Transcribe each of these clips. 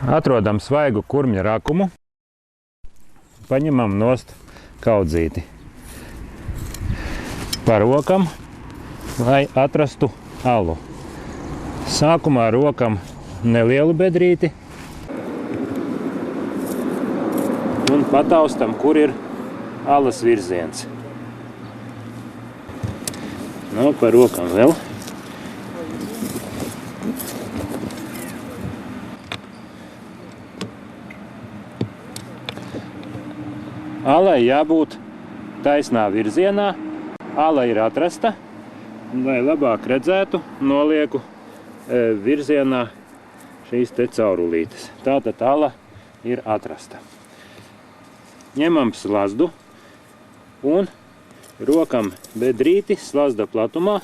Atrodam svaigu kurmja rakumu, paņemam nost kaudzīti. Parokam, lai atrastu alu. Sākumā rokam nelielu bedrīti un pataustam, kur ir alas virziens. Nu, parokam vēl. Alai jābūt taisnā virzienā. Ala ir atrasta, un, lai labāk redzētu, nolieku virzienā šīs te caurulītes. Tātad ala ir atrasta. Ņemam slazdu un rokam bedrīti slazda platumā.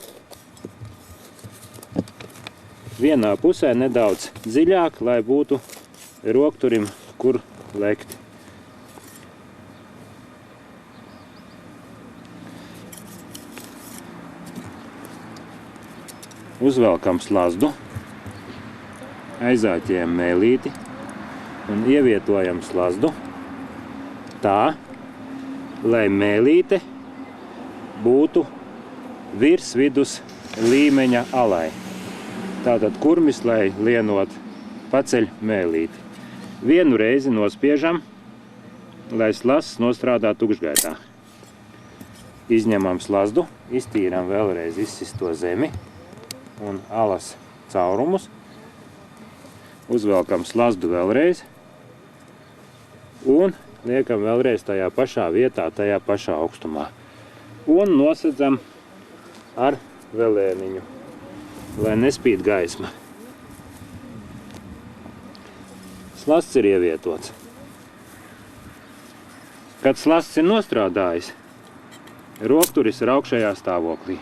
Vienā pusē nedaudz dziļāk, lai būtu rokturim, kur lekt. Uzvelkam slazdu, aizāķējam mēlīti un ievietojam slazdu tā, lai mēlīte būtu virs vidus līmeņa alai. Tātad kurmis, lai lienot, paceļ mēlīti. Vienu reizi nospiežam, lai slazds nostrādā tukšgaitā. Izņemam slazdu, iztīram vēlreiz izsisto zemi un alas caurumus. Uzvelkam slazdu vēlreiz un liekam vēlreiz tajā pašā vietā, tajā pašā augstumā. Un nosedzam ar velēniņu, lai nespīd gaisma. Slazds ir ievietots. Kad slazds ir nostrādājis, rokturis ir augšējā stāvoklī.